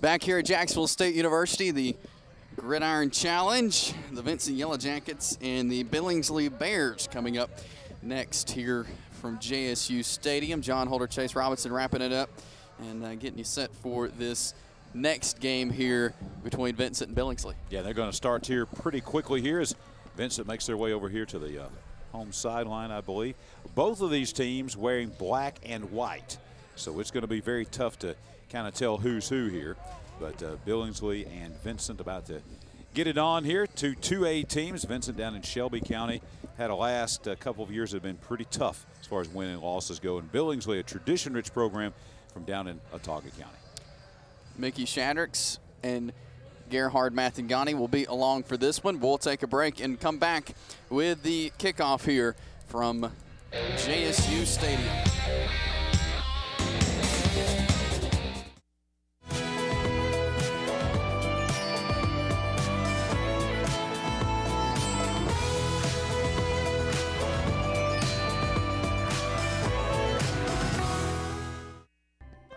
Back here at Jacksonville State University, the Gridiron Challenge, the Vincent Yellow Jackets and the Billingsley Bears coming up next here from JSU Stadium. John Holder, Chase Robinson wrapping it up and getting you set for this next game here between Vincent and Billingsley. Yeah, they're going to start here pretty quickly here as Vincent makes their way over here to the home sideline, I believe. Both of these teams wearing black and white, so it's going to be very tough to kind of tell who's who here. But Billingsley and Vincent about to get it on here. Two 2A teams. Vincent down in Shelby County had a last couple of years that have been pretty tough as far as winning and losses go. And Billingsley, a tradition-rich program from down in Autauga County. Mickey Shaddricks and Gerhard Mathangani will be along for this one. We'll take a break and come back with the kickoff here from JSU Stadium.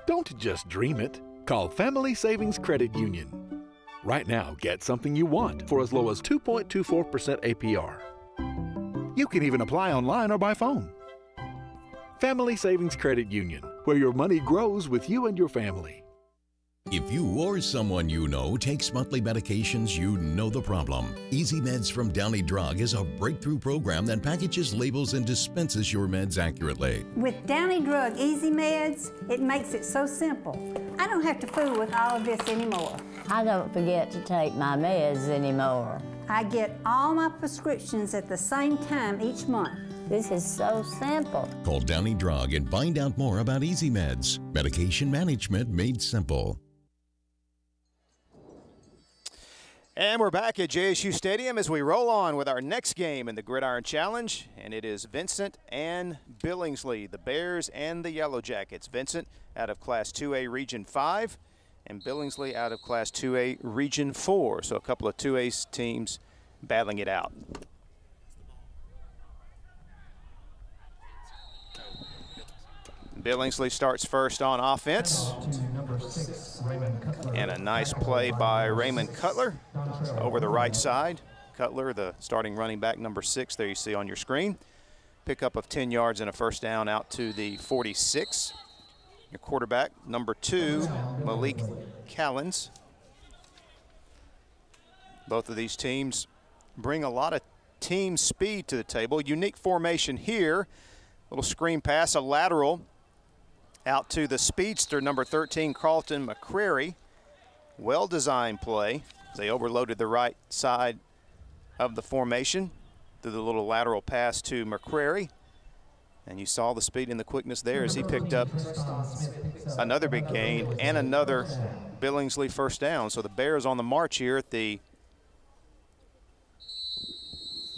Don't just dream it. Call Family Savings Credit Union. Right now, get something you want for as low as 2.24% APR. You can even apply online or by phone. Family Savings Credit Union, where your money grows with you and your family. If you or someone you know takes monthly medications, you know the problem. Easy Meds from Downey Drug is a breakthrough program that packages, labels, and dispenses your meds accurately. With Downey Drug Easy Meds, it makes it so simple. I don't have to fool with all of this anymore. I don't forget to take my meds anymore. I get all my prescriptions at the same time each month. This is so simple. Call Downey Drug and find out more about Easy Meds. Medication management made simple. And we're back at JSU Stadium as we roll on with our next game in the Gridiron Challenge, and it is Vincent and Billingsley, the Bears and the Yellow Jackets. Vincent out of Class 2A Region 5 and Billingsley out of Class 2A Region 4. So a couple of 2A teams battling it out. Billingsley starts first on offense. And a nice play by Raymond Cutler over the right side. Cutler, the starting running back, number 6, there you see on your screen. Pickup of 10 yards and a first down out to the 46. Your quarterback, number 2, Malik Callens. Both of these teams bring a lot of team speed to the table. Unique formation here. Little screen pass, a lateral out to the speedster, number 13, Carlton McCrary. Well-designed play. They overloaded the right side of the formation through the little lateral pass to McCrary. And you saw the speed and the quickness there as he picked up another big gain and another Billingsley first down. So the Bears on the march here at the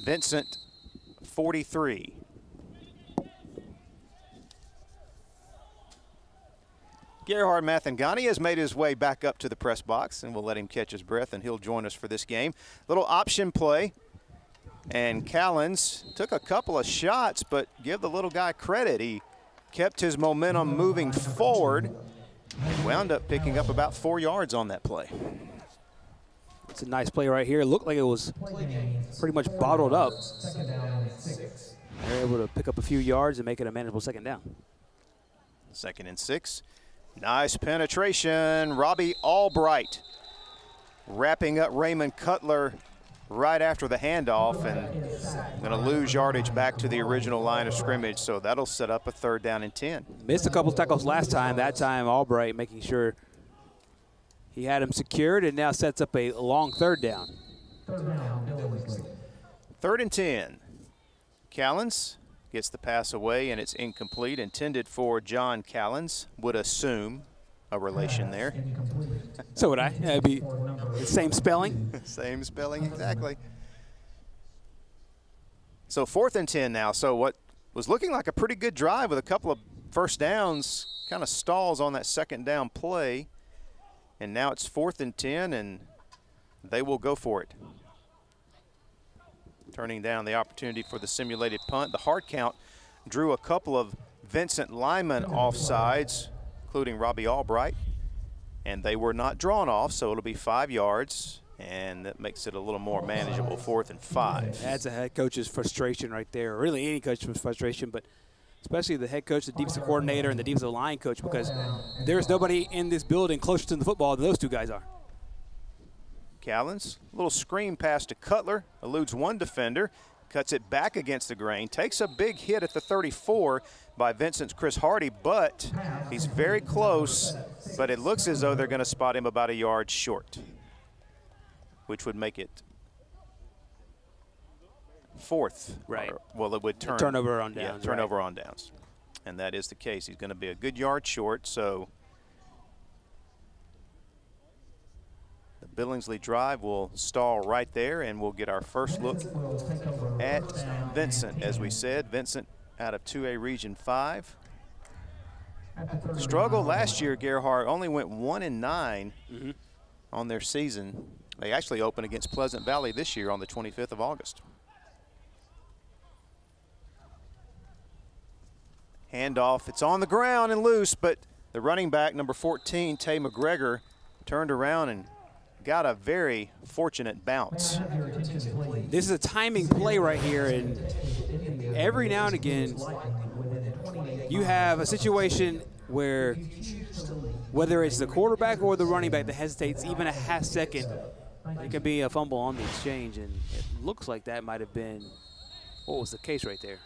Vincent 43. Gerhard Mathangani has made his way back up to the press box, and we'll let him catch his breath, and he'll join us for this game. Little option play, and Callens took a couple of shots, but give the little guy credit. He kept his momentum moving forward, wound up picking up about 4 yards on that play. It's a nice play right here. It looked like it was pretty much bottled up. They're able to pick up a few yards and make it a manageable second down. 2nd and 6. Nice penetration. Robbie Albright wrapping up Raymond Cutler right after the handoff, and going to lose yardage back to the original line of scrimmage, so that'll set up a 3rd down and 10. Missed a couple tackles last time. That time Albright making sure he had him secured, and now sets up a long 3rd down. 3rd and 10. Callens gets the pass away, and it's incomplete. Intended for John Callens. Would assume a relation there. So would I. It'd be the same spelling. Same spelling, exactly. So 4th and 10 now. So what was looking like a pretty good drive with a couple of first downs kind of stalls on that 2nd down play. And now it's 4th and 10, and they will go for it. Turning down the opportunity for the simulated punt. The hard count drew a couple of Vincent Lyman offsides, including Robbie Albright. and they were not drawn off, so it'll be 5 yards, and that makes it a little more manageable, 4th and 5. That's a head coach's frustration right there, or really any coach's frustration, but especially the head coach, the defensive coordinator, and the defensive line coach, because there's nobody in this building closer to the football than those two guys are. Callens, little screen pass to Cutler, eludes one defender, cuts it back against the grain, takes a big hit at the 34 by Vincent's Chris Hardy, but he's very close, but it looks as though they're going to spot him about a yard short, which would make it 4th. Right. Well, it would turn. Turnover on downs. Yeah, turnover on downs. And that is the case. He's going to be a good yard short, so the Billingsley drive will stall right there, and we'll get our first look at Vincent. As we said, Vincent out of 2A Region 5. Struggled last year, Gerhard, only went 1-9 on their season. They actually opened against Pleasant Valley this year on the 25th of August. Handoff, it's on the ground and loose, but the running back, number 14, Tay McGregor, turned around and got a very fortunate bounce. This is a timing play right here, and every now and again you have a situation where whether it's the quarterback or the running back that hesitates even a half second, it could be a fumble on the exchange, and it looks like that might have been what was the case right there.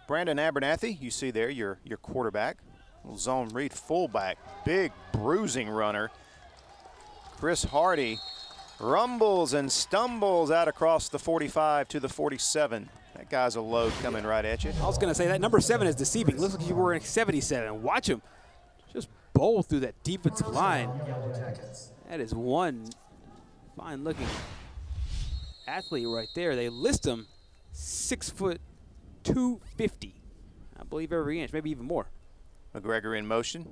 Brandon Abernathy, you see there, your quarterback. Little zone read fullback, big bruising runner. Chris Hardy rumbles and stumbles out across the 45 to the 47. That guy's a load coming right at you. I was going to say that number 7 is deceiving. Looks like you were in 77. Watch him just bowl through that defensive line. That is one fine-looking athlete right there. They list him 6'2", 250. I believe every inch, maybe even more. McGregor in motion.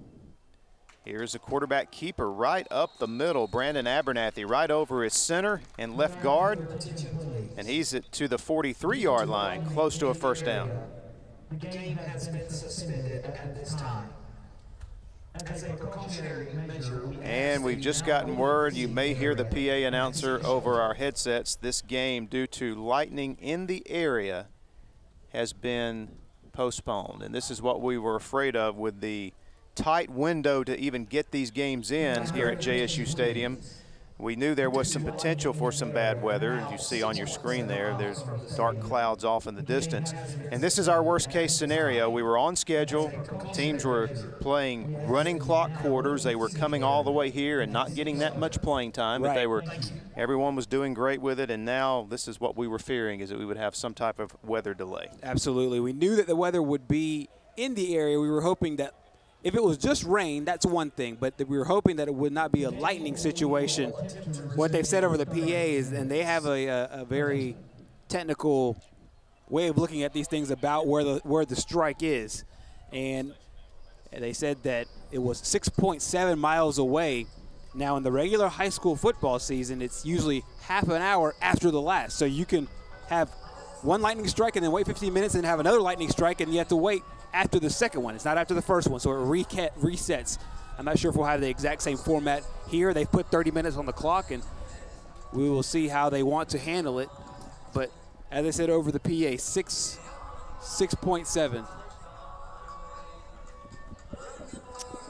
Here's a quarterback keeper right up the middle. Brandon Abernathy right over his center and left guard. And he's to the 43-yard line, close to a first down. The game has been suspended at this time. As a precautionary measure, and we've just gotten word, you may hear the PA announcer over our headsets, this game, due to lightning in the area, has been postponed. And this is what we were afraid of with the tight window to even get these games in here at JSU Stadium. We knew there was some potential for some bad weather. As you see on your screen there, there's dark clouds off in the distance. And this is our worst case scenario. We were on schedule. Teams were playing running clock quarters. They were coming all the way here and not getting that much playing time. But everyone was doing great with it. And now this is what we were fearing, is that we would have some type of weather delay. Absolutely. We knew that the weather would be in the area. We were hoping that if it was just rain, that's one thing, but we were hoping that it would not be a lightning situation. What they've said over the PA is, and they have a very technical way of looking at these things about where the strike is, and they said that it was 6.7 miles away. Now, in the regular high school football season, it's usually half an hour after the last, so you can have one lightning strike and then wait 15 minutes and have another lightning strike, and you have to wait after the second one. It's not after the first one, so it resets. I'm not sure if we'll have the exact same format here. They've put 30 minutes on the clock, and we will see how they want to handle it. But as I said over the PA, 6.7.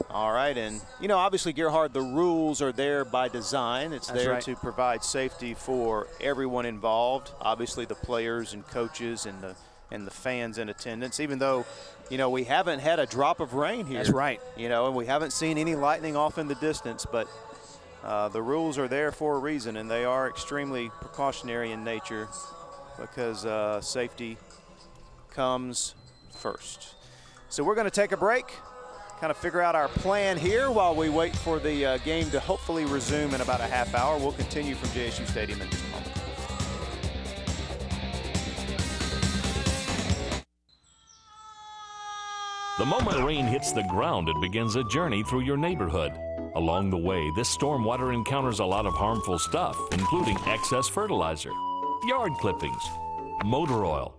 All right, and, you know, obviously, Gerhard, the rules are there by design. It's there to provide safety for everyone involved, obviously the players and coaches and the fans in attendance, even though, you know, we haven't had a drop of rain here. That's right. You know, and we haven't seen any lightning off in the distance, but the rules are there for a reason, and they are extremely precautionary in nature because safety comes first. So we're going to take a break, kind of figure out our plan here while we wait for the game to hopefully resume in about a half hour. We'll continue from JSU Stadium in just a moment. The moment rain hits the ground, it begins a journey through your neighborhood. Along the way, this storm water encounters a lot of harmful stuff, including excess fertilizer, yard clippings, motor oil,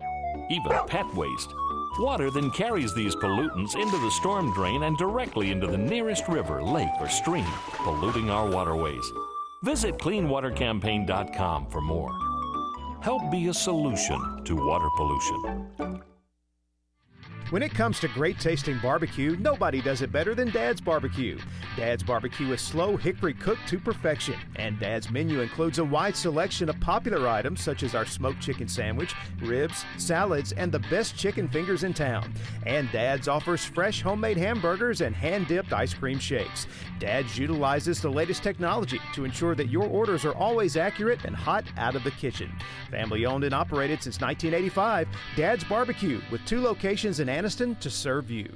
even pet waste. Water then carries these pollutants into the storm drain and directly into the nearest river, lake, or stream, polluting our waterways. Visit cleanwatercampaign.com for more. Help be a solution to water pollution. When it comes to great tasting barbecue, nobody does it better than Dad's Barbecue. Dad's Barbecue is slow hickory cooked to perfection, and Dad's menu includes a wide selection of popular items such as our smoked chicken sandwich, ribs, salads, and the best chicken fingers in town. And Dad's offers fresh homemade hamburgers and hand-dipped ice cream shakes. Dad's utilizes the latest technology to ensure that your orders are always accurate and hot out of the kitchen. Family owned and operated since 1985, Dad's Barbecue, with 2 locations in Anniston to serve you.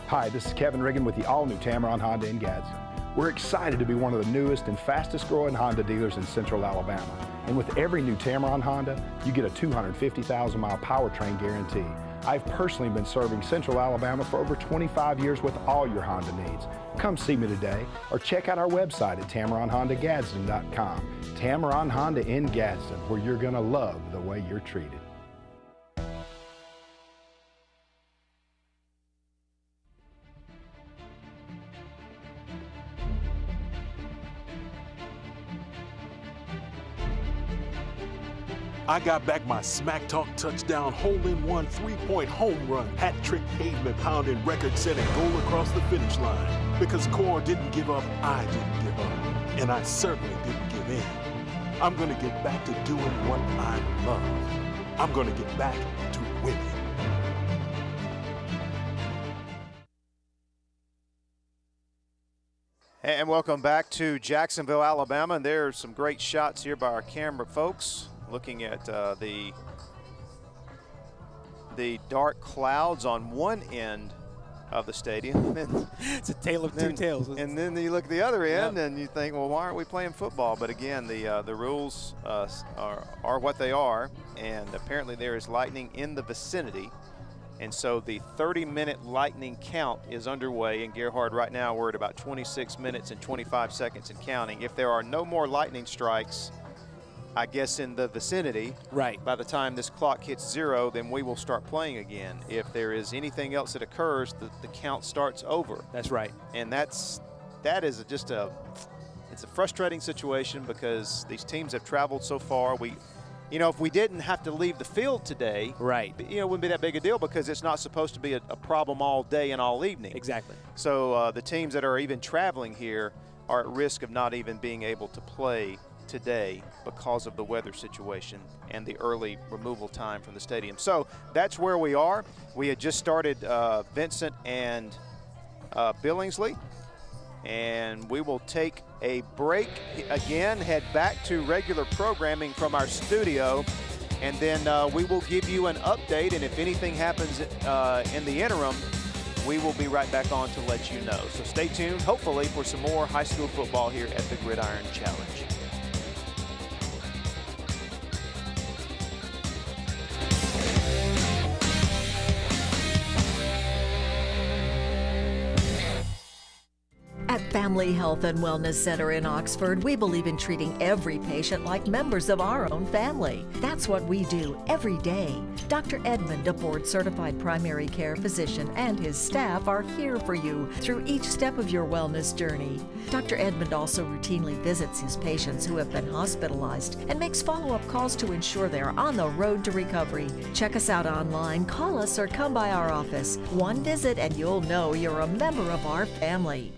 Hi, this is Kevin Riggin with the all-new Tameron Honda in Gadsden. We're excited to be one of the newest and fastest growing Honda dealers in Central Alabama. And with every new Tameron Honda, you get a 250,000-mile powertrain guarantee. I've personally been serving Central Alabama for over 25 years with all your Honda needs. Come see me today or check out our website at TameronHondaGadsden.com. Tameron Honda in Gadsden, where you're going to love the way you're treated. I got back my smack talk touchdown, hole-in-one, 3-point home run, hat trick, pavement pounding, record-setting goal across the finish line. Because Core didn't give up, I didn't give up, and I certainly didn't give in. I'm gonna get back to doing what I love. I'm gonna get back to winning. And welcome back to Jacksonville, Alabama. And there are some great shots here by our camera folks, looking at the dark clouds on one end of the stadium. It's a tale of two tales. And then you look at the other end and you think, well, why aren't we playing football? But again, the rules are what they are, and apparently there is lightning in the vicinity. And so the 30-minute lightning count is underway in Gerhard right now. We're at about 26 minutes and 25 seconds and counting. If there are no more lightning strikes, I guess in the vicinity, right, by the time this clock hits 0, then we will start playing again. If there is anything else that occurs, the count starts over. That's right. And that is just it's a frustrating situation because these teams have traveled so far. If we didn't have to leave the field today, right, it wouldn't be that big a deal because it's not supposed to be a problem all day and all evening. Exactly. So the teams that are even traveling here are at risk of not even being able to play today because of the weather situation and the early removal time from the stadium. So that's where we are. We had just started Vincent and Billingsley, and we will take a break again, head back to regular programming from our studio, and then we will give you an update, and if anything happens in the interim, we will be right back on to let you know. So stay tuned, hopefully, for some more high school football here at the Gridiron Challenge. At Family Health and Wellness Center in Oxford, we believe in treating every patient like members of our own family. That's what we do every day. Dr. Edmond, a board-certified primary care physician, and his staff are here for you through each step of your wellness journey. Dr. Edmond also routinely visits his patients who have been hospitalized and makes follow-up calls to ensure they are on the road to recovery. Check us out online, call us, or come by our office. One visit and you'll know you're a member of our family.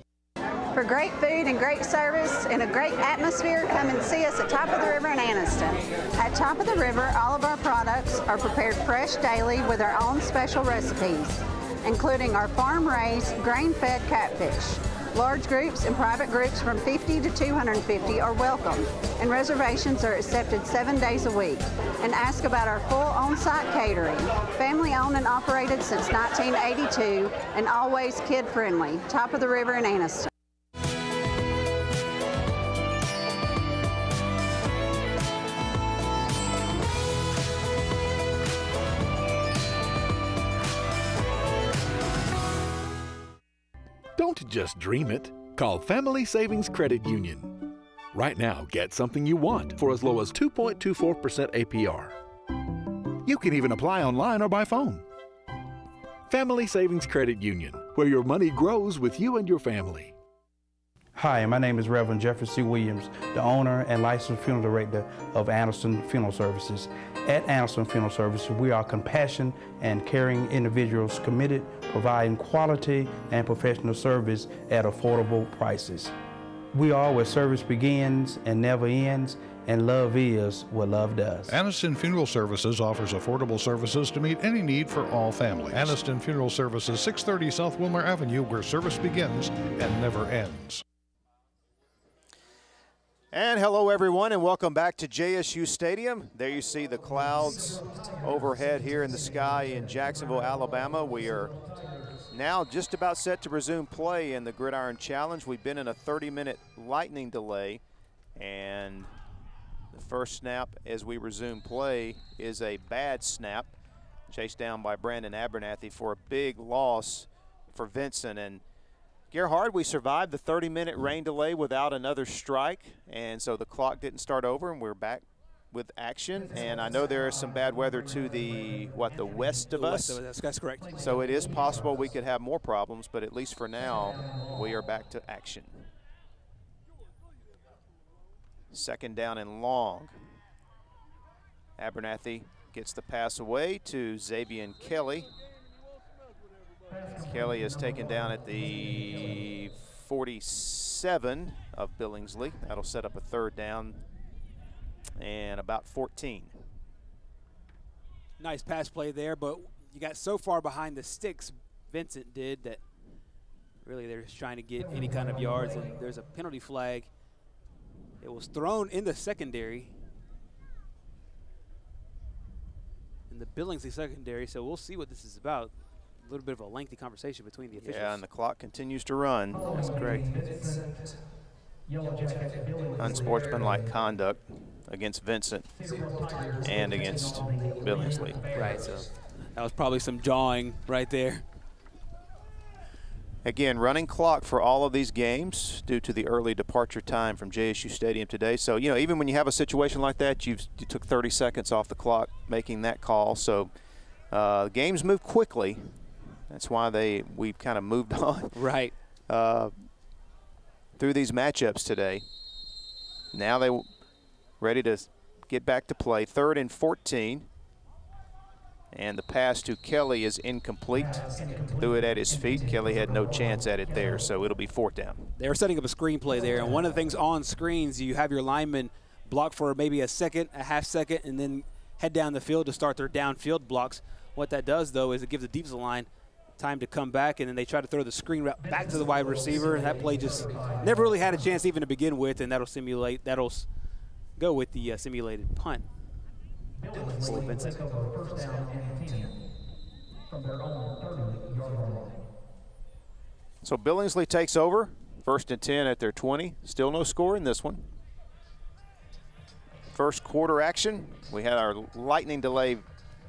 For great food and great service and a great atmosphere, come and see us at Top of the River in Anniston. At Top of the River, all of our products are prepared fresh daily with our own special recipes, including our farm-raised, grain-fed catfish. Large groups and private groups from 50 to 250 are welcome, and reservations are accepted 7 days a week. And ask about our full on-site catering. Family owned and operated since 1982 and always kid-friendly. Top of the River in Anniston. Don't just dream it. Call Family Savings Credit Union. Right now, get something you want for as low as 2.24% APR. You can even apply online or by phone. Family Savings Credit Union, where your money grows with you and your family. Hi, my name is Reverend Jeffrey C. Williams, the owner and licensed funeral director of Anderson Funeral Services. At Anderson Funeral Services, we are compassionate and caring individuals committed to providing quality and professional service at affordable prices. We are where service begins and never ends, and love is what love does. Aniston Funeral Services offers affordable services to meet any need for all families. Aniston Funeral Services, 630 South Wilmer Avenue, where service begins and never ends. And hello, everyone, and welcome back to JSU Stadium. There you see the clouds overhead here in the sky in Jacksonville, Alabama. We are now just about set to resume play in the Gridiron Challenge. We've been in a 30-minute lightning delay, and the first snap as we resume play is a bad snap, chased down by Brandon Abernathy for a big loss for Vincent. And Gerhard, we survived the 30-minute rain delay without another strike, and so the clock didn't start over, and we're back with action. And I know there is some bad weather to the west of us. That's correct. So it is possible we could have more problems, but at least for now, we are back to action. Second down and long. Abernathy gets the pass away to Xavier Kelly. Kelly is taken down at the 47 of Billingsley. That'll set up a third down and about 14. Nice pass play there, but you got so far behind the sticks, Vincent did, that really they're just trying to get any kind of yards, and there's a penalty flag. It was thrown in the secondary, in the Billingsley secondary, so we'll see what this is about. A little bit of a lengthy conversation between the officials. Yeah, and the clock continues to run. That's correct. Unsportsmanlike conduct against Vincent and against Billingsley. Right, so that was probably some jawing right there. Again, running clock for all of these games due to the early departure time from JSU Stadium today. So, you know, even when you have a situation like that, you took 30 seconds off the clock making that call. So games move quickly. That's why we've kind of moved on. Right. Through these matchups today. Now they ready to get back to play. 3rd and 14. And the pass to Kelly is incomplete. Threw it at his feet. Kelly had no chance at it there, so it'll be 4th down. They're setting up a screenplay there, and one of the things on screens, you have your linemen block for maybe a second, a half second, and then head down the field to start their downfield blocks. What that does, though, is it gives the defensive line time to come back, and then they try to throw the screen route back to the wide receiver. That play just never really had a chance even to begin with, and that'll go with the simulated punt for Vincent. So Billingsley takes over, 1st and 10 at their 20. Still no score in this one. First quarter action. We had our lightning delay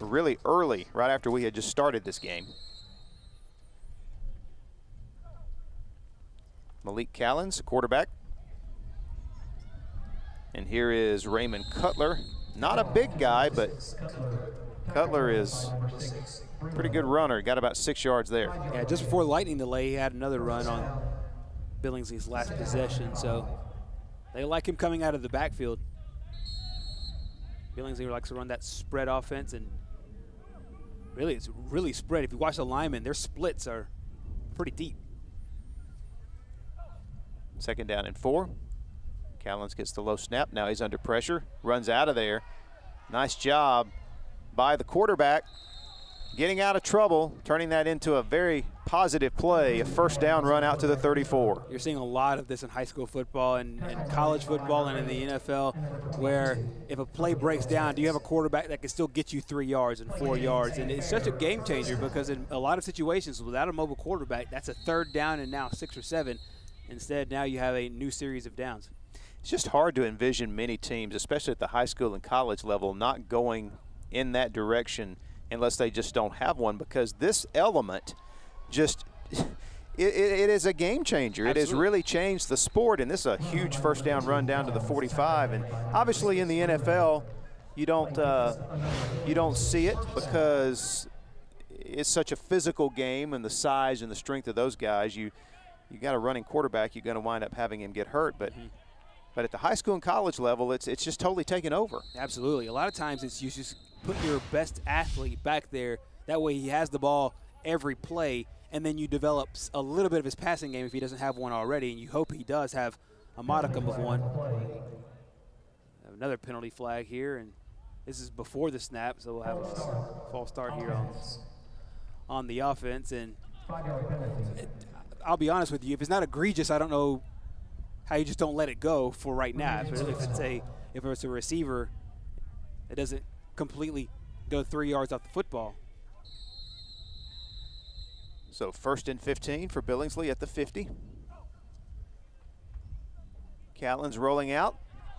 really early, right after we had just started this game. Malik Callens, quarterback. And here is Raymond Cutler. Not a big guy, but Cutler is a pretty good runner. Got about 6 yards there. Yeah, just before the lightning delay, he had another run on Billingsley's last possession, so they like him coming out of the backfield. Billingsley likes to run that spread offense, and really it's really spread. If you watch the linemen, their splits are pretty deep. 2nd down and 4. Callens gets the low snap. Now he's under pressure. Runs out of there. Nice job by the quarterback. Getting out of trouble, turning that into a very positive play, a 1st down run out to the 34. You're seeing a lot of this in high school football and college football and in the NFL, where if a play breaks down, do you have a quarterback that can still get you 3 yards and 4 yards? And it's such a game changer because in a lot of situations without a mobile quarterback, that's a 3rd down and now 6 or 7. Instead, now you have a new series of downs. It's just hard to envision many teams, especially at the high school and college level, not going in that direction unless they just don't have one, because this element just it is a game changer. Absolutely. It has really changed the sport, and this is a huge 1st down run down to the 45. And obviously in the NFL, you don't see it because it's such a physical game, and the size and the strength of those guys. You got a running quarterback, you're going to wind up having him get hurt. But at the high school and college level, it's just totally taken over. Absolutely. A lot of times it's you just put your best athlete back there. That way he has the ball every play, and then you develop a little bit of his passing game if he doesn't have one already, and you hope he does have a modicum of one. Another penalty flag here, and this is before the snap, so we'll have a false start here on the offense. And I'll be honest with you, if it's not egregious, I don't know how you just don't let it go for right now. If it's a receiver, it doesn't completely go 3 yards off the football. So 1st and 15 for Billingsley at the 50. Catlin's rolling out,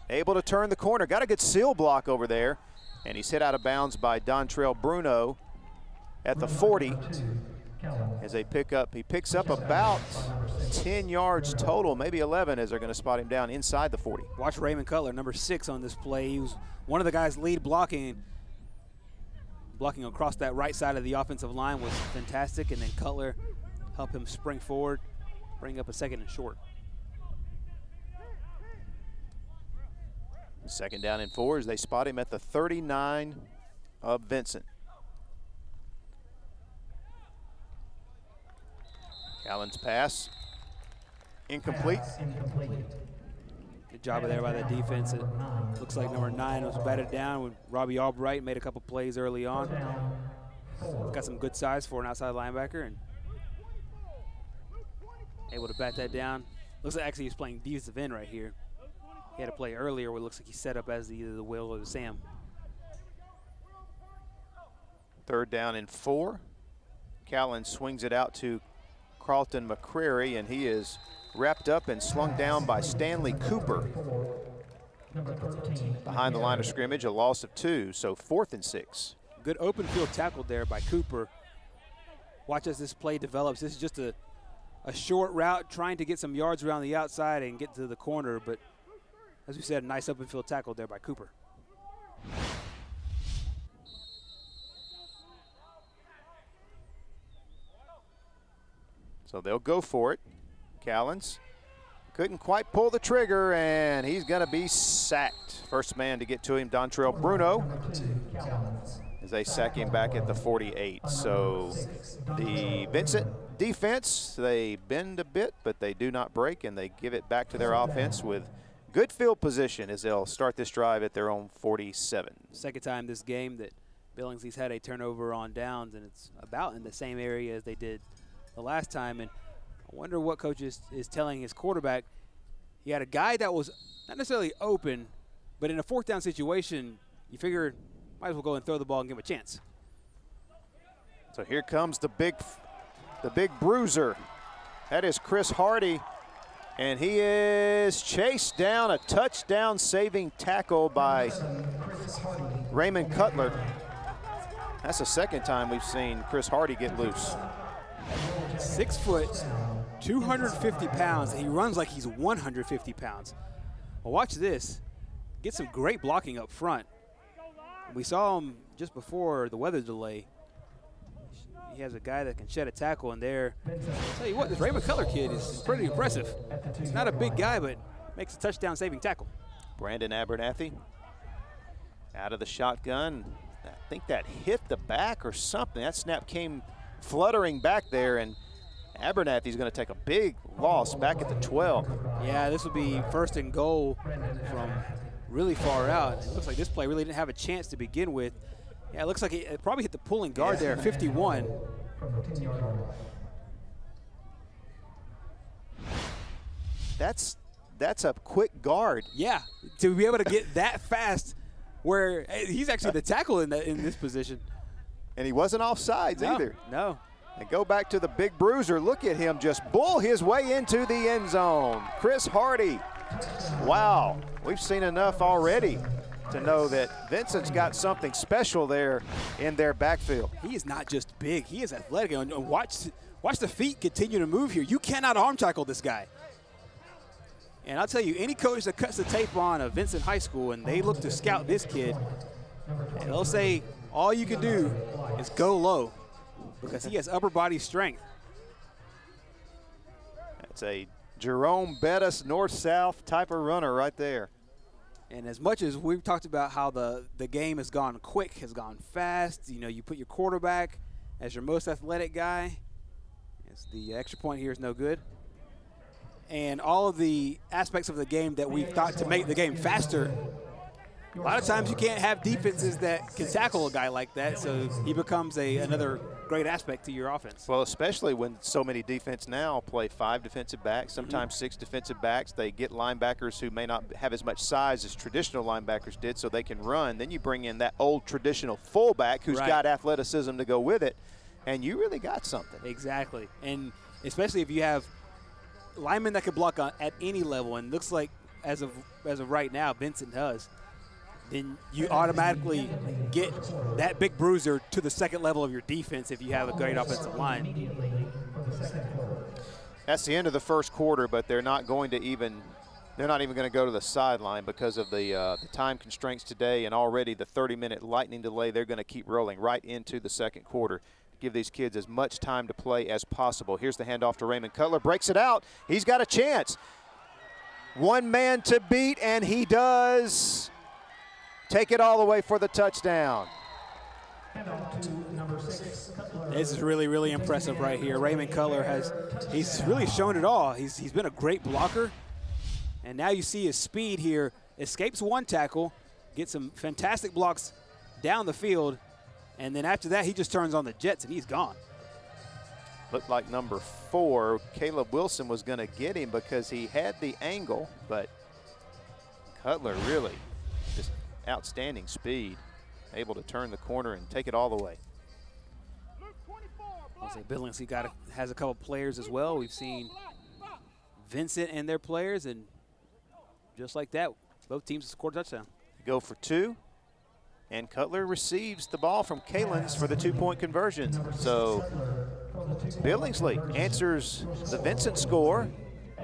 able to turn the corner. Got a good seal block over there, and he's hit out of bounds by Dontrell Bruno at the 40. As they pick up, he picks up about 10 yards total, maybe 11, as they're going to spot him down inside the 40. Watch Raymond Cutler, number 6 on this play. He was one of the guys lead blocking across that right side of the offensive line was fantastic, and then Cutler helped him spring forward, bring up a 2nd and short. 2nd down and 4 as they spot him at the 39 of Vincent. Allen's pass, incomplete. Good job there by the defense. It looks like number 9 was batted down when Robbie Albright made a couple plays early on. Got some good size for an outside linebacker and able to bat that down. Looks like actually he's playing defensive end right here. He had a play earlier where it looks like he's set up as either the Will or the Sam. 3rd down and 4. Callan swings it out to Carlton McCrary, and he is wrapped up and slung down by Stanley Cooper. Behind the line of scrimmage, a loss of 2, so 4th and 6. Good open field tackle there by Cooper. Watch as this play develops. This is just a short route trying to get some yards around the outside and get to the corner, but as we said, a nice open field tackle there by Cooper. So they'll go for it. Callens couldn't quite pull the trigger, and he's going to be sacked. First man to get to him, Dontrell Bruno, as they sack him back at the 48. So the Vincent defense, they bend a bit, but they do not break, and they give it back to their offense with good field position as they'll start this drive at their own 47. Second time this game that Billingsley's had a turnover on downs, and it's about in the same area as they did the last time. And I wonder what coach is telling his quarterback. He had a guy that was not necessarily open, but in a 4th down situation, you figure might as well go and throw the ball and give him a chance. So here comes the big bruiser. That is Chris Hardy, and he is chased down, a touchdown saving tackle by Raymond Cutler. That's the 2nd time we've seen Chris Hardy get loose. 6 foot, 250 pounds, and he runs like he's 150 pounds. Well, watch this. Get some great blocking up front. We saw him just before the weather delay. He has a guy that can shed a tackle in there. I'll tell you what, this Raymond Cutler kid is pretty impressive. He's not a big guy, but makes a touchdown saving tackle. Brandon Abernathy out of the shotgun. I think that hit the back or something. That snap came fluttering back there, and Abernathy's going to take a big loss back at the 12. Yeah, this will be 1st and goal from really far out. It looks like this play really didn't have a chance to begin with. Yeah, it looks like it probably hit the pulling guard there at 51. That's a quick guard. Yeah, to be able to get that fast, where he's actually the tackle in this position. And he wasn't offsides either. No. And go back to the big bruiser. Look at him just bull his way into the end zone. Chris Hardy. Wow, we've seen enough already to know that Vincent's got something special there in their backfield. He is not just big, he is athletic. And watch the feet continue to move here. You cannot arm tackle this guy. And I'll tell you, any coach that cuts the tape on of Vincent High School and they look to scout this kid, And they'll say all you can do is go low because he has upper body strength. That's a Jerome Bettis north-south type of runner right there. And as much as we've talked about how the game has gone quick, has gone fast, you know, you put your quarterback as your most athletic guy. The extra point here is no good. And all of the aspects of the game that we've thought to make the game faster, a lot of times you can't have defenses that can tackle a guy like that, so he becomes another great aspect to your offense. Well, especially when so many defense now play 5 defensive backs, sometimes 6 defensive backs. They get linebackers who may not have as much size as traditional linebackers did so they can run. Then you bring in that old traditional fullback who's got athleticism to go with it, and you really got something. Exactly. And especially if you have linemen that can block at any level, and looks like as of right now Vincent does, then you automatically get that big bruiser to the second level of your defense if you have a great offensive line. That's the end of the first quarter, but they're not going to even going to go to the sideline because of the time constraints today, and already the 30-minute lightning delay. They're going to keep rolling right into the second quarter. Give these kids as much time to play as possible. Here's the handoff to Raymond Cutler. Breaks it out. He's got a chance. One man to beat, and he does. Take it all the way for the touchdown. This is really, really impressive right here. Raymond Cutler he's really shown it all. He's been a great blocker. And now you see his speed here. Escapes one tackle, gets some fantastic blocks down the field, and then after that, he just turns on the jets and he's gone. Looked like number 4, Caleb Wilson, was going to get him because he had the angle, but Cutler really just outstanding speed, able to turn the corner and take it all the way. I'll say Billingsley has a couple players as well. We've seen Vincent and their players, and just like that, both teams scored a touchdown. Go for 2. And Cutler receives the ball from Kalins for the 2-point conversion. So Billingsley answers the Vincent score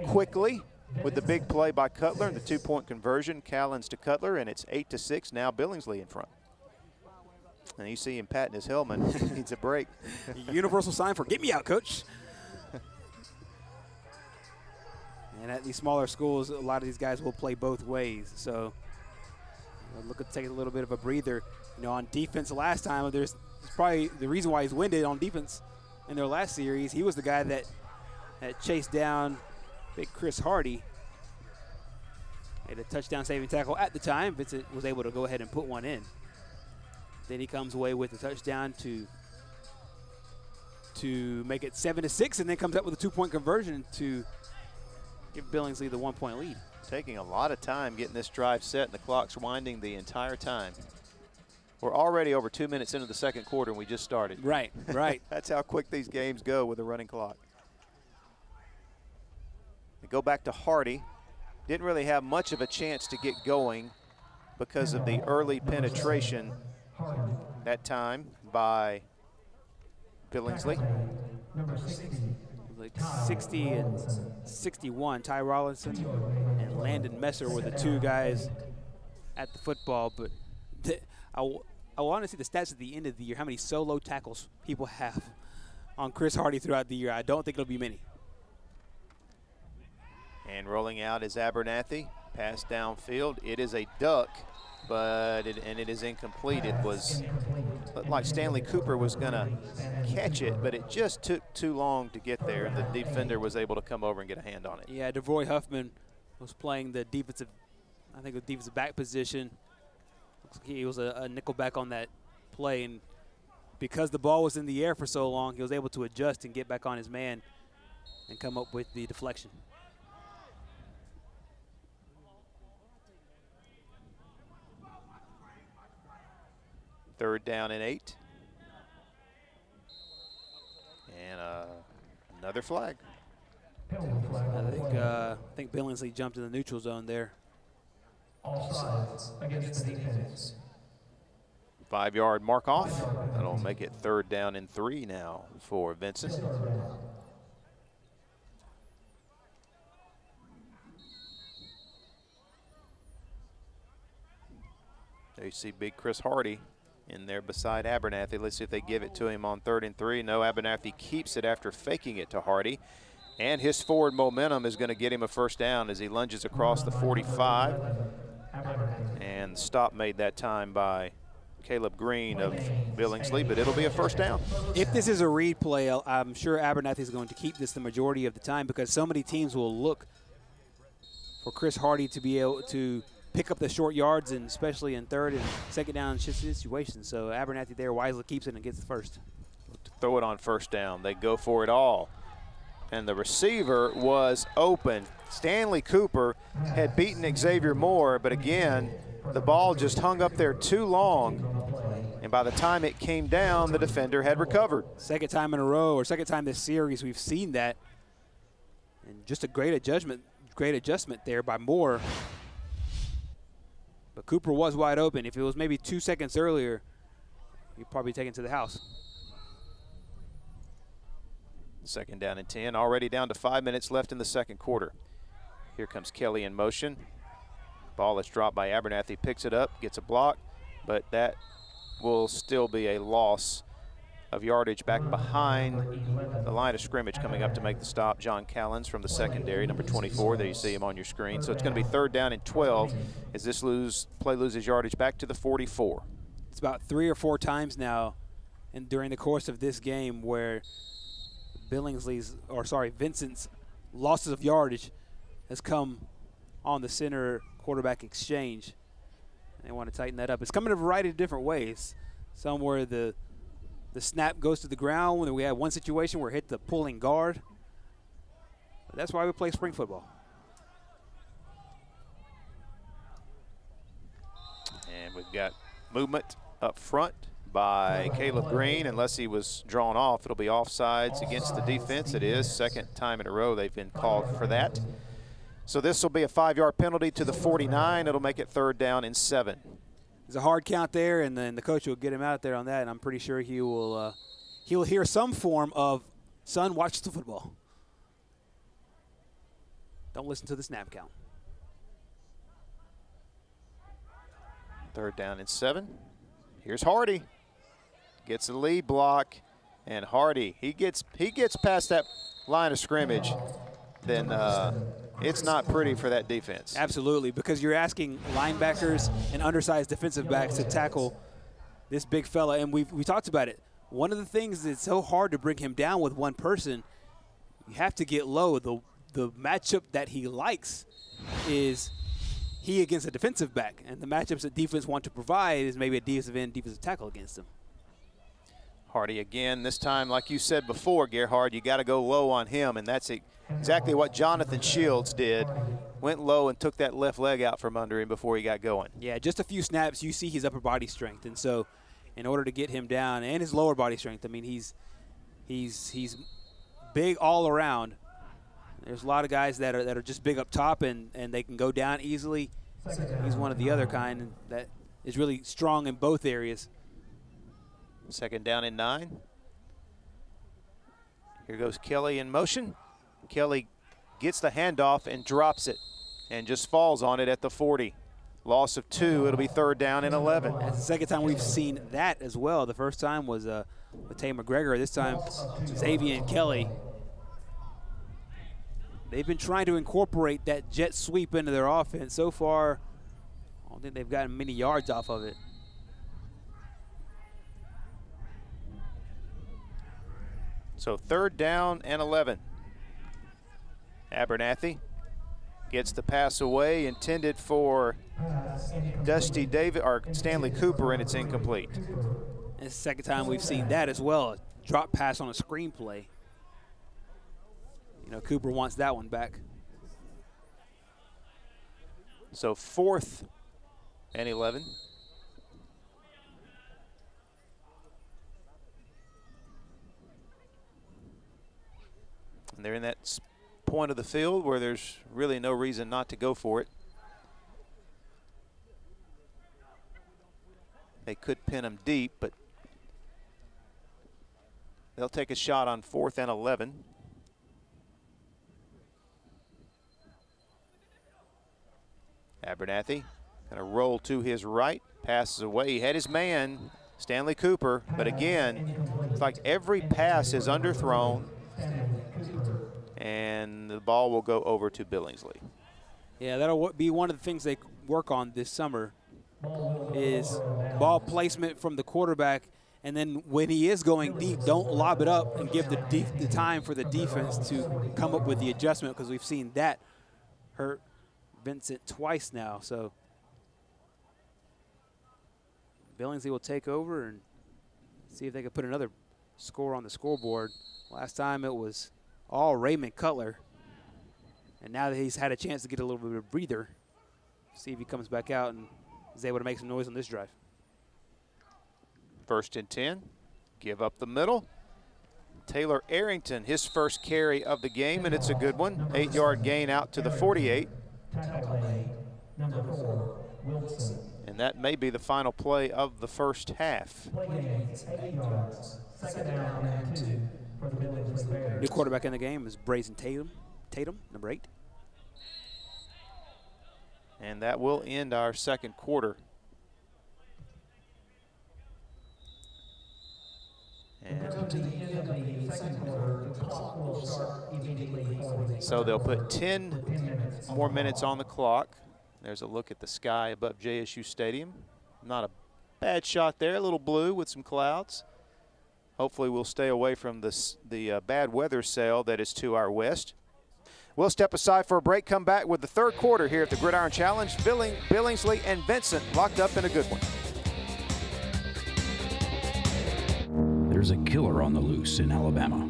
quickly with the big play by Cutler and the 2-point conversion. Kalins to Cutler, and it's 8-6. Now Billingsley in front. And you see him patting his helmet. He needs a break. Universal sign for "Get me out, coach." And at these smaller schools, a lot of these guys will play both ways. So look at taking a little bit of a breather. You know, on defense last time, there's probably the reason why he's winded on defense in their last series. He was the guy that chased down big Chris Hardy. Made a touchdown saving tackle at the time. Vincent was able to go ahead and put one in. Then he comes away with a touchdown to make it 7-6, and then comes up with a 2-point conversion to give Billingsley the 1-point lead. Taking a lot of time getting this drive set, and the clock's winding the entire time. We're already over 2 minutes into the second quarter, and we just started. Right, right. That's how quick these games go with a running clock. They go back to Hardy. Didn't really have much of a chance to get going because of the early penetration that time by Billingsley. Like 60 and 61, Ty Rollinson and Landon Messer were the 2 guys at the football. But I want to see the stats at the end of the year, how many solo tackles people have on Chris Hardy throughout the year. I don't think it'll be many. And rolling out is Abernathy. Pass downfield. It is a duck, but it is incomplete. It looked like Stanley Cooper was going to catch it, but it just took too long to get there, and the defender was able to come over and get a hand on it. Yeah, DeVroy Huffman was playing the defensive, I think, the defensive back position. Looks like he was a nickel back on that play, and because the ball was in the air for so long, he was able to adjust and get back on his man and come up with the deflection. Third down and 8. And another flag. I think Billingsley jumped in the neutral zone there. Offsides against the defense. 5-yard mark off. That'll make it 3rd down and 3 now for Vincent. There you see big Chris Hardy in there beside Abernathy. Let's see if they give it to him on 3rd and 3. No, Abernathy keeps it after faking it to Hardy. And his forward momentum is going to get him a first down as he lunges across the 45. And stop made that time by Caleb Green of Billingsley, but it'll be a first down. If this is a read play, I'm sure Abernathy is going to keep this the majority of the time because so many teams will look for Chris Hardy to be able to pick up the short yards, and especially in 3rd and 2nd down situations. So Abernathy there wisely keeps it and gets the first. Throw it on first down. They go for it all. And the receiver was open. Stanley Cooper had beaten Xavier Moore, but again, the ball just hung up there too long. And by the time it came down, the defender had recovered. Second time in a row, or second time this series, we've seen that. And just a great adjustment there by Moore. But Cooper was wide open. If it was maybe 2 seconds earlier, he'd probably take it to the house. 2nd down and 10, already down to 5 minutes left in the 2nd quarter. Here comes Kelly in motion. Ball is dropped by Abernathy, picks it up, gets a block, but that will still be a loss of yardage back behind the line of scrimmage. Coming up to make the stop, John Callens from the secondary, number 24. There you see him on your screen. So it's going to be 3rd down and 12 as this play loses yardage back to the 44. It's about 3 or 4 times now and during the course of this game where Vincent's losses of yardage has come on the center quarterback exchange. And they want to tighten that up. It's coming a variety of different ways. Some where the snap goes to the ground, when we have one situation where it hit the pulling guard. But that's why we play spring football. And we've got movement up front by Caleb Green. Unless he was drawn off, it'll be offsides against the defense. It is. 2nd time in a row they've been called for that. So this will be a 5-yard penalty to the 49. It'll make it 3rd down and 7. There's a hard count there, and then the coach will get him out there on that, and I'm pretty sure he will he'll hear some form of, son, watch the football. Don't listen to the snap count. 3rd down and 7. Here's Hardy. Gets a lead block, and Hardy, he gets past that line of scrimmage, then it's not pretty for that defense. Absolutely, because you're asking linebackers and undersized defensive backs to tackle this big fella, and we talked about it. One of the things that's so hard to bring him down with one person, you have to get low. The matchup that he likes is he against a defensive back, and the matchups that defense want to provide is maybe a defensive end, defensive tackle against him. Hardy again, this time, like you said before, Gerhard, you got to go low on him, and that's exactly what Jonathan Shields did. Went low and took that left leg out from under him before he got going. Yeah, just a few snaps, you see his upper body strength, and so in order to get him down, and his lower body strength, I mean, he's big all around. There's a lot of guys that are just big up top, and they can go down easily. He's one of the other kind that is really strong in both areas. 2nd down and 9. Here goes Kelly in motion. Kelly gets the handoff and drops it and just falls on it at the 40. Loss of 2. It'll be 3rd down and 11. That's the second time we've seen that as well. The first time was with Tay McGregor. This time Xavier and Kelly. They've been trying to incorporate that jet sweep into their offense. So far, I don't think they've gotten many yards off of it. So 3rd down and 11. Abernathy gets the pass away, intended for Dusty Davis or Stanley Cooper, and it's incomplete. And it's the second time we've seen that as well. A drop pass on a screen play. You know, Cooper wants that one back. So 4th and 11. And they're in that point of the field where there's really no reason not to go for it. They could pin him deep, but they'll take a shot on 4th and 11. Abernathy Gonna roll to his right, passes away. He had his man, Stanley Cooper, but again, it's like every pass is underthrown, and the ball will go over to Billingsley. Yeah, that'll be one of the things they work on this summer is ball placement from the quarterback, and then when he is going deep, don't lob it up and give the time for the defense to come up with the adjustment, because we've seen that hurt Vincent twice now. So Billingsley will take over and see if they can put another score on the scoreboard. Last time it was all Raymond Cutler. And now that he's had a chance to get a little bit of a breather, see if he comes back out and is able to make some noise on this drive. 1st and 10, give up the middle. Taylor Arrington, his first carry of the game, and it's a good one. 8-yard gain out to the 48. And that may be the final play of the first half. New quarterback in the game is Brazen Tatum, number 8. And that will end our second quarter. So they'll put 10 more minutes on the clock. There's a look at the sky above JSU Stadium. Not a bad shot there, a little blue with some clouds. Hopefully we'll stay away from the bad weather cell that is to our west. We'll step aside for a break, come back with the third quarter here at the Gridiron Challenge. Billingsley and Vincent locked up in a good one. There's a killer on the loose in Alabama.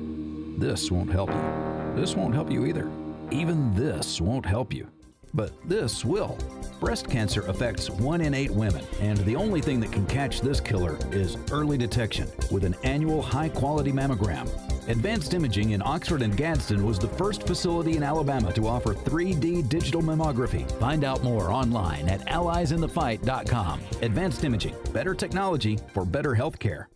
This won't help you. This won't help you either. Even this won't help you. But this will. Breast cancer affects 1 in 8 women, and the only thing that can catch this killer is early detection with an annual high-quality mammogram. Advanced Imaging in Oxford and Gadsden was the first facility in Alabama to offer 3D digital mammography. Find out more online at alliesinthefight.com. Advanced Imaging, better technology for better health care.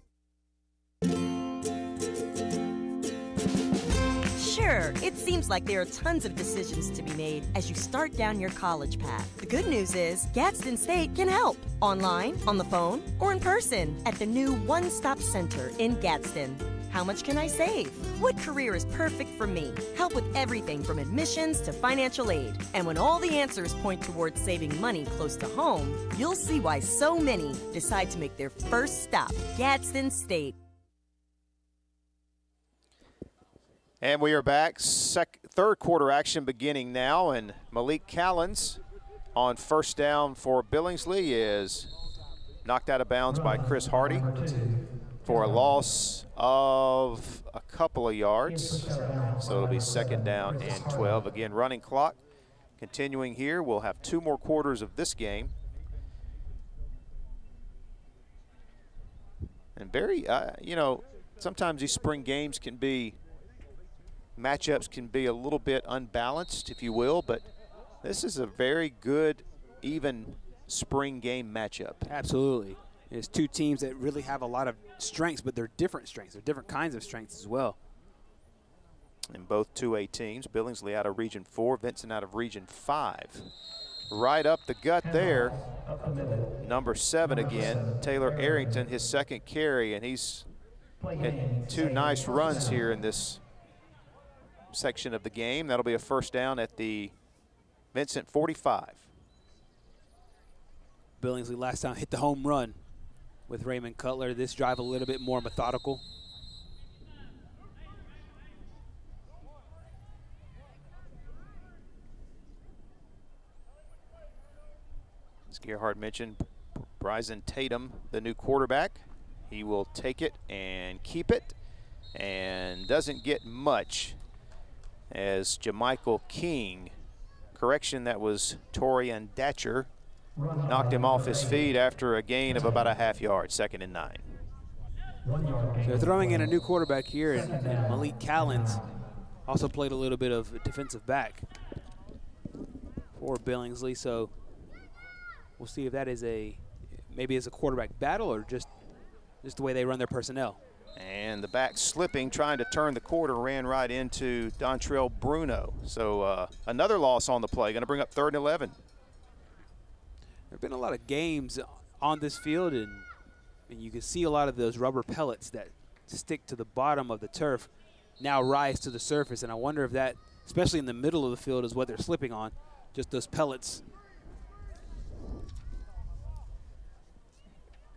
Sure, it seems like there are tons of decisions to be made as you start down your college path. The good news is Gadsden State can help. Online, on the phone, or in person at the new One Stop Center in Gadsden. How much can I save? What career is perfect for me? Help with everything from admissions to financial aid. And when all the answers point towards saving money close to home, you'll see why so many decide to make their first stop, Gadsden State. And we are back. Third quarter action beginning now, and Malik Callens on first down for Billingsley is knocked out of bounds by Chris Hardy for a loss of a couple of yards. So it'll be 2nd down and 12. Again, running clock continuing here. We'll have 2 more quarters of this game. And very, you know, sometimes these spring games can be, matchups can be a little bit unbalanced, if you will, but this is a very good, even spring game matchup. Absolutely. It's 2 teams that really have a lot of strengths, but they're different strengths. They're different kinds of strengths as well. And both 2A teams, Billingsley out of Region 4, Vincent out of Region 5. Right up the gut there, number 7 again, Taylor Arrington, his 2nd carry, and he's had 2 nice runs here in this section of the game. That'll be a first down at the Vincent 45. Billingsley last time hit the home run with Raymond Cutler. This drive a little bit more methodical. As Gerhard mentioned, Bryson Tatum, the new quarterback. He will take it and keep it, and doesn't get much as Jamichael King, correction, that was Torian Datcher, knocked him off his feet after a gain of about a half yard, 2nd and 9. They're throwing in a new quarterback here, and Malik Callens also played a little bit of defensive back for Billingsley. So we'll see if that is maybe is a quarterback battle or just the way they run their personnel. And the back slipping, trying to turn the quarter, ran right into Dontrell Bruno. So another loss on the play, going to bring up 3rd and 11. have been a lot of games on this field, and you can see a lot of those rubber pellets that stick to the bottom of the turf now rise to the surface, and I wonder if that, especially in the middle of the field, is what they're slipping on, just those pellets.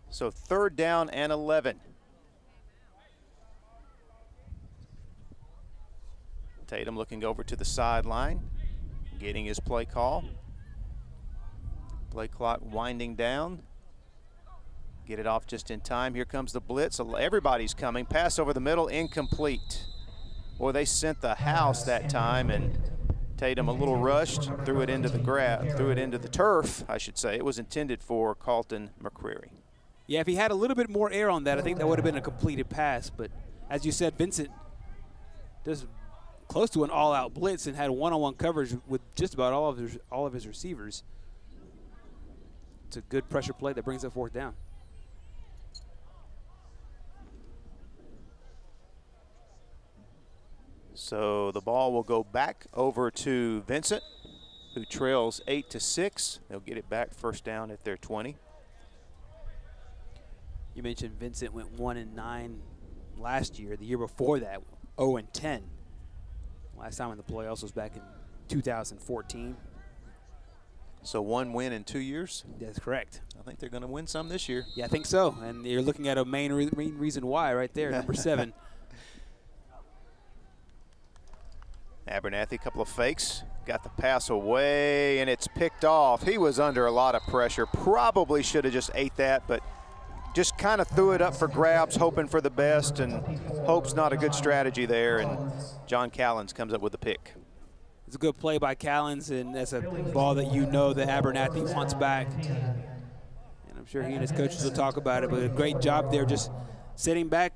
So 3rd down and 11. Tatum looking over to the sideline, getting his play call. Play clock winding down. Get it off just in time. Here comes the blitz. Everybody's coming. Pass over the middle, incomplete. Boy, they sent the house that time, and Tatum a little rushed, threw it into the turf, I should say. It was intended for Carlton McCreary. Yeah, if he had a little bit more air on that, I think that would have been a completed pass. But as you said, Vincent does close to an all-out blitz and had one-on-one coverage with just about all of his receivers. It's a good pressure play that brings up 4th down. So the ball will go back over to Vincent, who trails 8-6. They'll get it back 1st down at their 20. You mentioned Vincent went 1-9 last year. The year before that, 0-10. Last time in the playoffs was back in 2014. So 1 win in 2 years? That's correct. I think they're going to win some this year. Yeah, I think so. And you're looking at a main reason why right there, number 7. Abernathy, a couple of fakes, got the pass away, and it's picked off. He was under a lot of pressure. Probably should have just ate that, but just kind of threw it up for grabs, hoping for the best, and hope's not a good strategy there, and John Callens comes up with the pick. It's a good play by Callens, and that's a ball that you know that Abernathy wants back. And I'm sure he and his coaches will talk about it, but a great job there just sitting back,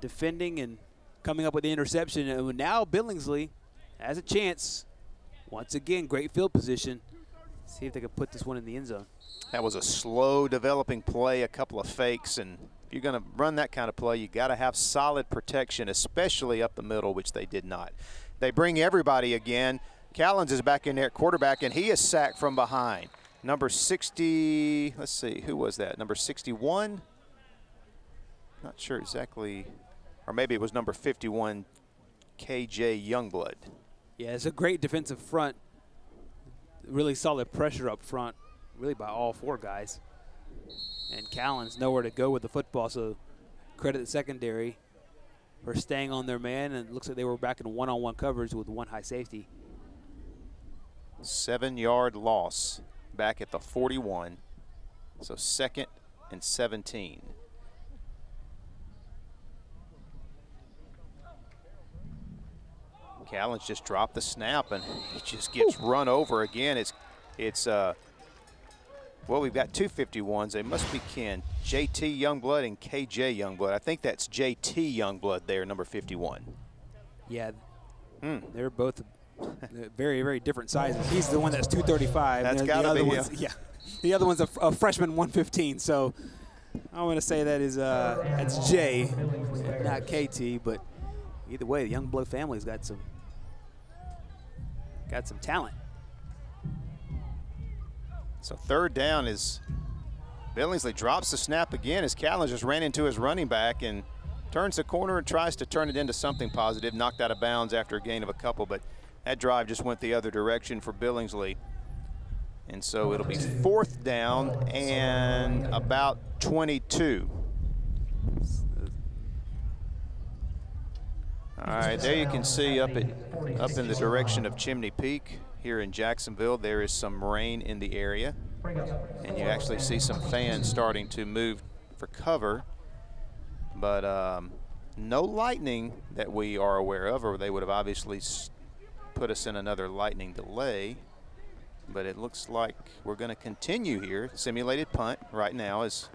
defending, and coming up with the interception. And now Billingsley has a chance. Once again, great field position. See if they can put this one in the end zone. That was a slow developing play, a couple of fakes, and if you're going to run that kind of play, you got to have solid protection, especially up the middle, which they did not. They bring everybody again. Callens is back in there at quarterback, and he is sacked from behind. Number 60, let's see, who was that? Number 61? Not sure exactly, or maybe it was number 51, KJ Youngblood. Yeah, it's a great defensive front. Really solid pressure up front, really by all 4 guys. And Callens nowhere to go with the football, so credit the secondary for staying on their man, and it looks like they were back in one-on-one coverage with 1 high safety. 7-yard loss back at the 41, so 2nd and 17. Callens just dropped the snap, and he just gets run over again. Well, we've got 2 51s. They must be Ken. JT Youngblood and KJ Youngblood. I think that's JT Youngblood there, number 51. Yeah, they're both very, very different sizes. He's the one that's 235. That's got to be, yeah. The other one's a freshman 115. So I want to say that is that's J, not KT. But either way, the Youngblood family's got some talent. So 3rd down is Billingsley drops the snap again as Callens just ran into his running back and turns the corner and tries to turn it into something positive. Knocked out of bounds after a gain of a couple, but that drive just went the other direction for Billingsley. And so it'll be 4th down and about 22. All right, there you can see up in the direction of Chimney Peak. Here in Jacksonville, there is some rain in the area, and you actually see some fans starting to move for cover, but no lightning that we are aware of, or they would have obviously put us in another lightning delay. But it looks like we're going to continue here. Simulated punt right now as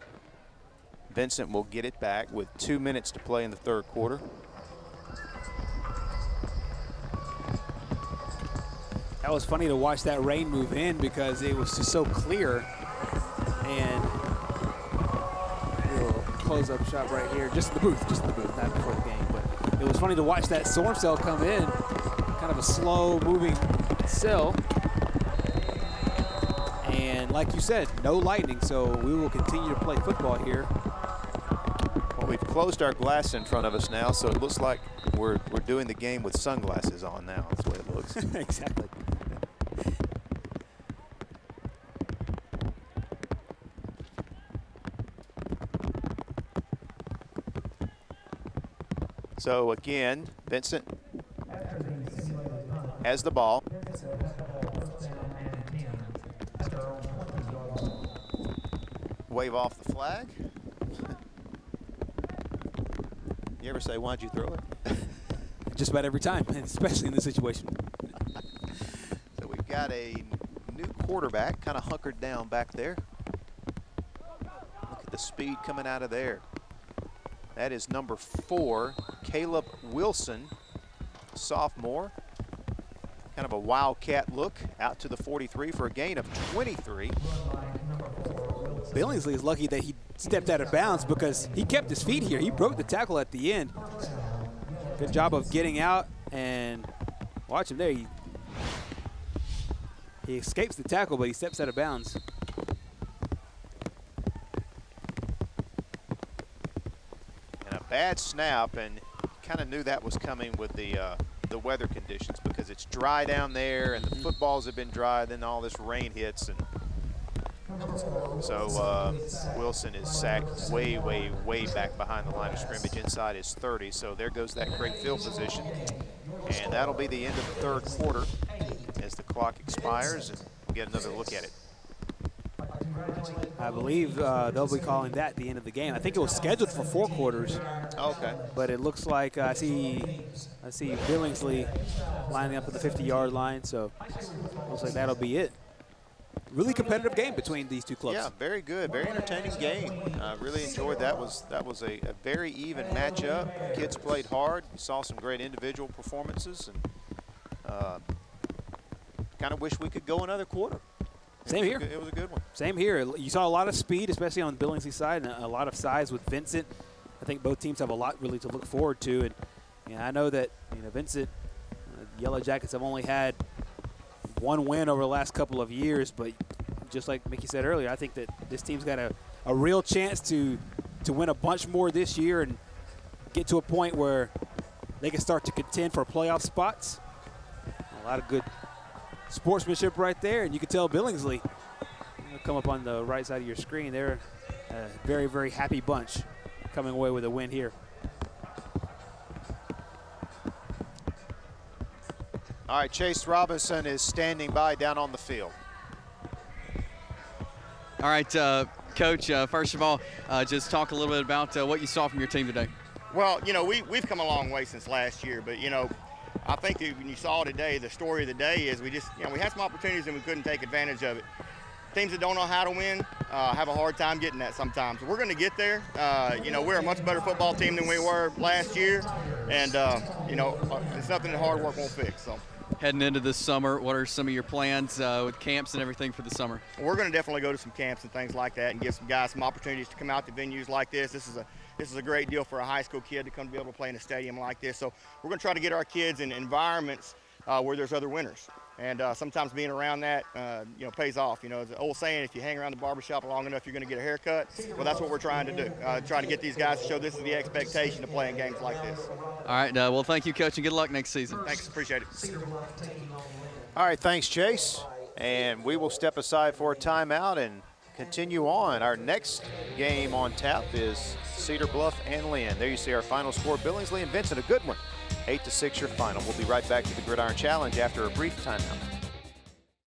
Vincent will get it back with 2 minutes to play in the 3rd quarter. That was funny to watch that rain move in because it was just so clear. And a little close-up shot right here, just the booth, not before the game. But it was funny to watch that storm cell come in, kind of a slow-moving cell. And like you said, no lightning, so we will continue to play football here. Well, we've closed our glass in front of us now, so it looks like we're doing the game with sunglasses on now. That's the way it looks. Exactly. So again, Vincent has the ball. Wave off the flag. You ever say, why'd you throw it? Just about every time, especially in this situation. So we've got a new quarterback kind of hunkered down back there. Look at the speed coming out of there. That is number 4, Caleb Wilson, sophomore. Kind of a wildcat look out to the 43 for a gain of 23. Billingsley is lucky that he stepped out of bounds because he kept his feet here. He broke the tackle at the end. Good job of getting out, and watch him there. He escapes the tackle, but he steps out of bounds. And a bad snap, and kind of knew that was coming with the weather conditions because it's dry down there, and the footballs have been dry. Then all this rain hits, and so Wilson is sacked way, way, way back behind the line of scrimmage inside his 30. So there goes that great field position. And that'll be the end of the third quarter as the clock expires, and we'll get another look at it. I believe they'll be calling that the end of the game. I think it was scheduled for 4 quarters. Okay. But it looks like I see Billingsley lining up at the 50-yard line, so looks like that'll be it. Really competitive game between these two clubs. Yeah, very good, very entertaining game. Really enjoyed that. That was a very even matchup. Kids played hard. We saw some great individual performances, and kind of wish we could go another quarter. Same here. It was a good one. Same here. You saw a lot of speed, especially on the Billingsley side, and a lot of size with Vincent. I think both teams have a lot really to look forward to, and I know that Vincent, Yellow Jackets have only had one win over the last couple of years, but just like Mickey said earlier, I think that this team's got a real chance to win a bunch more this year and get to a point where they can start to contend for playoff spots. A lot of good sportsmanship right there, and you can tell Billingsley, come up on the right side of your screen, they're a very, very happy bunch coming away with a win here. All right, Chase Robinson is standing by down on the field. All right, Coach, first of all, just talk a little bit about what you saw from your team today. Well, we've come a long way since last year, but, I think that when you saw today, the story of the day is we just, we had some opportunities and we couldn't take advantage of it. Teams that don't know how to win have a hard time getting that sometimes. We're going to get there. We're a much better football team than we were last year, and, it's nothing that hard work won't fix. So. Heading into this summer, what are some of your plans with camps and everything for the summer? We're going to definitely go to some camps and things like that and give some guys some opportunities to come out to venues like this. This is a great deal for a high school kid to come to be able to play in a stadium like this. So we're going to try to get our kids in environments where there's other winners. And sometimes being around that, pays off. There's an old saying, if you hang around the barbershop long enough, you're going to get a haircut. Well, that's what we're trying to do, trying to get these guys to show this is the expectation to play in games like this. All right, well, thank you, Coach, and good luck next season. Thanks, appreciate it. All right, thanks, Chase. And we will step aside for a timeout and continue on. Our next game on tap is Cedar Bluff and Lynn. There you see our final score, Billingsley and Vincent, a good one. 8-6 your final. We'll be right back to the Gridiron Challenge after a brief timeout.